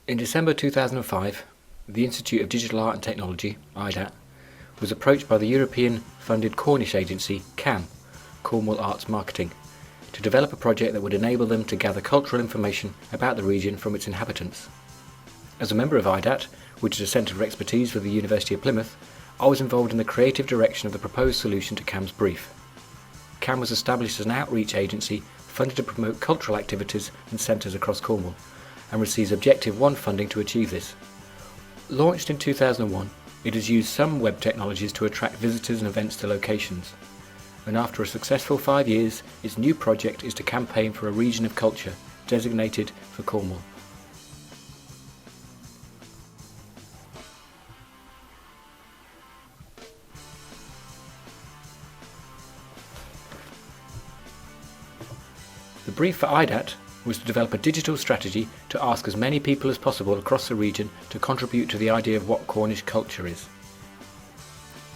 In December 2005, the Institute of Digital Art and Technology, IDAT, was approached by the European-funded Cornish agency CAM, Cornwall Arts Marketing, to develop a project that would enable them to gather cultural information about the region from its inhabitants. As a member of IDAT, which is a centre of expertise for the University of Plymouth, I was involved in the creative direction of the proposed solution to CAM's brief. CAM was established as an outreach agency funded to promote cultural activities and centres across Cornwall, and receives Objective 1 funding to achieve this. Launched in 2001, it has used some web technologies to attract visitors and events to locations, and after a successful 5 years, its new project is to campaign for a region of culture designated for Cornwall. The brief for IDAT was to develop a digital strategy to ask as many people as possible across the region to contribute to the idea of what Cornish culture is.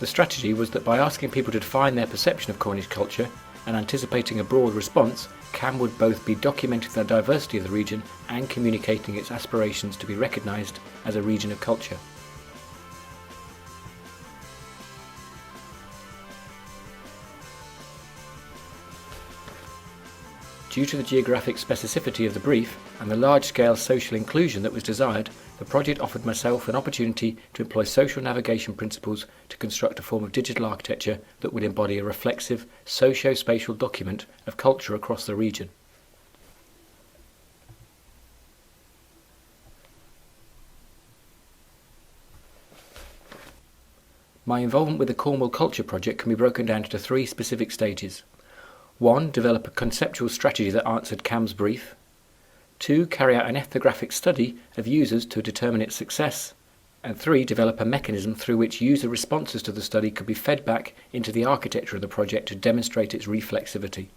The strategy was that by asking people to define their perception of Cornish culture and anticipating a broad response, CAM would both be documenting the diversity of the region and communicating its aspirations to be recognised as a region of culture. Due to the geographic specificity of the brief and the large-scale social inclusion that was desired, the project offered myself an opportunity to employ social navigation principles to construct a form of digital architecture that would embody a reflexive, socio-spatial document of culture across the region. My involvement with the Cornwall Culture Project can be broken down into 3 specific stages. 1. Develop a conceptual strategy that answered CAM's brief. 2. Carry out an ethnographic study of users to determine its success. And 3. Develop a mechanism through which user responses to the study could be fed back into the architecture of the project to demonstrate its reflexivity.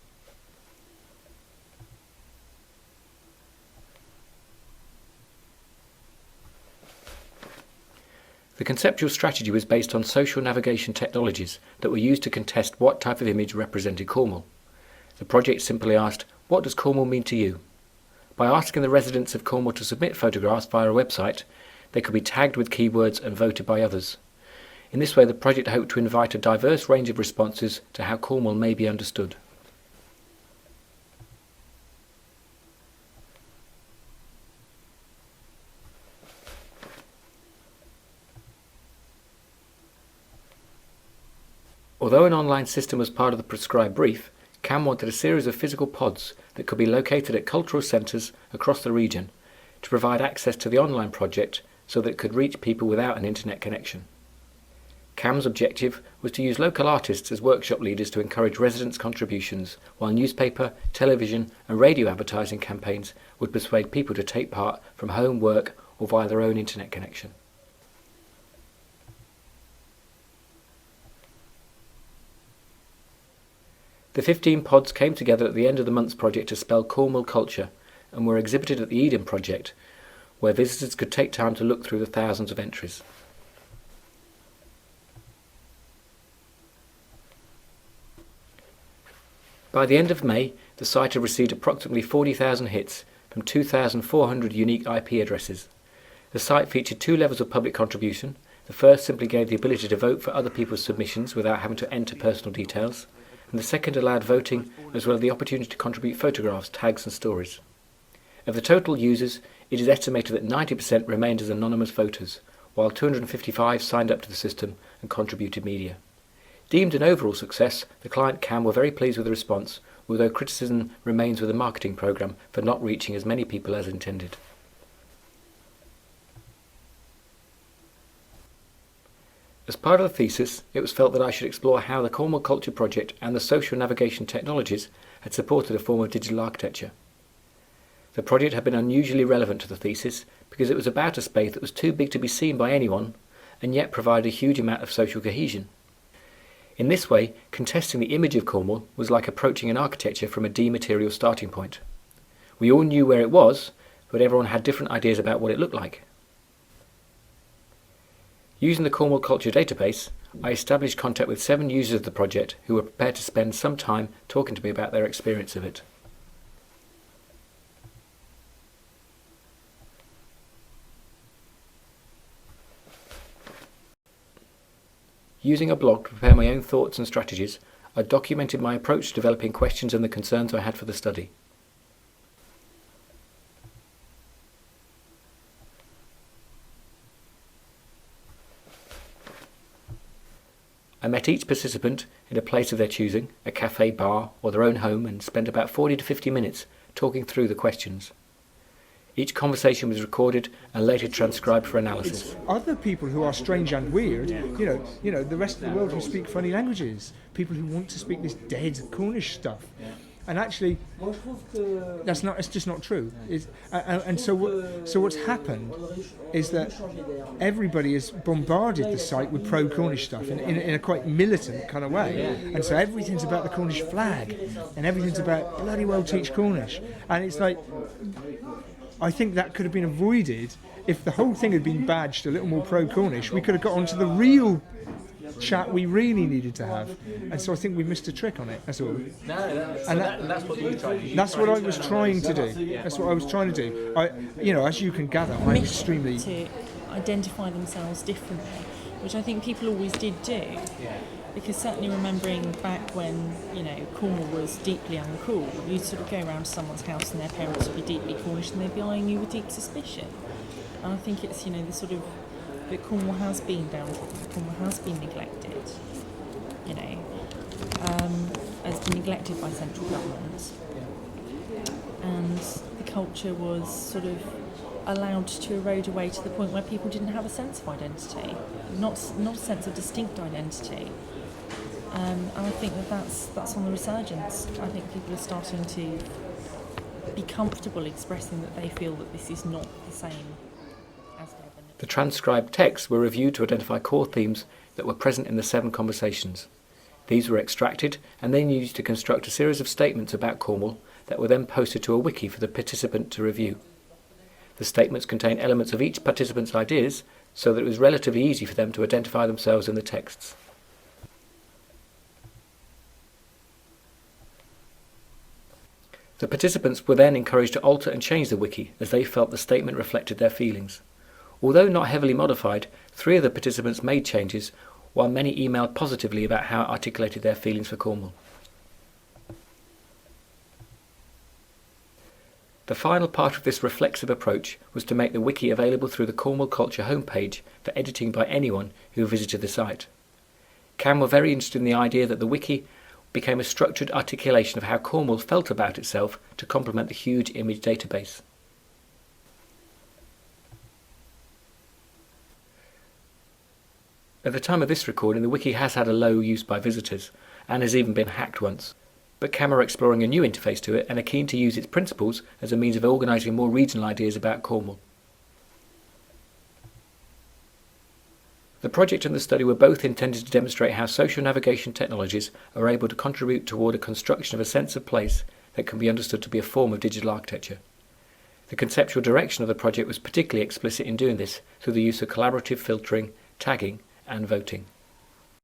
The conceptual strategy was based on social navigation technologies that were used to contest what type of image represented Cornwall. The project simply asked, what does Cornwall mean to you? By asking the residents of Cornwall to submit photographs via a website, they could be tagged with keywords and voted by others. In this way, the project hoped to invite a diverse range of responses to how Cornwall may be understood. Although an online system was part of the prescribed brief, CAM wanted a series of physical pods that could be located at cultural centres across the region to provide access to the online project so that it could reach people without an internet connection. CAM's objective was to use local artists as workshop leaders to encourage residents' contributions, while newspaper, television and radio advertising campaigns would persuade people to take part from home, work or via their own internet connection. The 15 pods came together at the end of the month's project to spell Cornwall culture and were exhibited at the Eden project, where visitors could take time to look through the thousands of entries. By the end of May, the site had received approximately 40,000 hits from 2,400 unique IP addresses. The site featured 2 levels of public contribution. The first simply gave the ability to vote for other people's submissions without having to enter personal details, and the second allowed voting as well as the opportunity to contribute photographs, tags and stories. Of the total users, it is estimated that 90% remained as anonymous voters, while 255 signed up to the system and contributed media. Deemed an overall success, the client CAM were very pleased with the response, although criticism remains with the marketing programme for not reaching as many people as intended. As part of the thesis, it was felt that I should explore how the Cornwall Culture Project and the social navigation technologies had supported a form of digital architecture. The project had been unusually relevant to the thesis because it was about a space that was too big to be seen by anyone and yet provided a huge amount of social cohesion. In this way, contesting the image of Cornwall was like approaching an architecture from a dematerial starting point. We all knew where it was, but everyone had different ideas about what it looked like. Using the Cornwall Culture database, I established contact with 7 users of the project who were prepared to spend some time talking to me about their experience of it. Using a blog to prepare my own thoughts and strategies, I documented my approach to developing questions and the concerns I had for the study. I met each participant in a place of their choosing, a cafe, bar, or their own home, and spent about 40 to 50 minutes talking through the questions. Each conversation was recorded and later transcribed for analysis. It's other people who are strange and weird, you know, the rest of the world who speak funny languages, people who want to speak this dead Cornish stuff. And actually, it's just not true. So what's happened is that everybody has bombarded the site with pro-Cornish stuff in a quite militant kind of way. And so everything's about the Cornish flag, and everything's about bloody well teach Cornish. And it's like, I think that could have been avoided if the whole thing had been badged a little more pro-Cornish. We could have got onto the real chat we really needed to have, and so I think we missed a trick on it. That's all. That's what you tried to do. That's what I was trying to do. That's what I was trying to do. As you can gather, I'm extremely to identify themselves differently, which I think people always did do. Because certainly remembering back when, Cornwall was deeply uncool, you'd sort of go around to someone's house and their parents would be deeply Cornish and they'd be eyeing you with deep suspicion. And I think it's, the sort of, that Cornwall has been downtrodden, Cornwall has been neglected, has been neglected by central government. And the culture was sort of allowed to erode away to the point where people didn't have a sense of identity, not a sense of distinct identity. And I think that's on the resurgence. I think people are starting to be comfortable expressing that they feel that this is not the same as their benefit. The transcribed texts were reviewed to identify core themes that were present in the 7 conversations. These were extracted and then used to construct a series of statements about Cornwall that were then posted to a wiki for the participant to review. The statements contain elements of each participant's ideas so that it was relatively easy for them to identify themselves in the texts. The participants were then encouraged to alter and change the wiki as they felt the statement reflected their feelings. Although not heavily modified, 3 of the participants made changes, while many emailed positively about how it articulated their feelings for Cornwall. The final part of this reflexive approach was to make the wiki available through the Cornwall Culture homepage for editing by anyone who visited the site. CAM were very interested in the idea that the wiki became a structured articulation of how Cornwall felt about itself to complement the huge image database. At the time of this recording, the wiki has had a low use by visitors and has even been hacked once. But CAM are exploring a new interface to it and are keen to use its principles as a means of organising more regional ideas about Cornwall. The project and the study were both intended to demonstrate how social navigation technologies are able to contribute toward a construction of a sense of place that can be understood to be a form of digital architecture. The conceptual direction of the project was particularly explicit in doing this through the use of collaborative filtering, tagging and voting.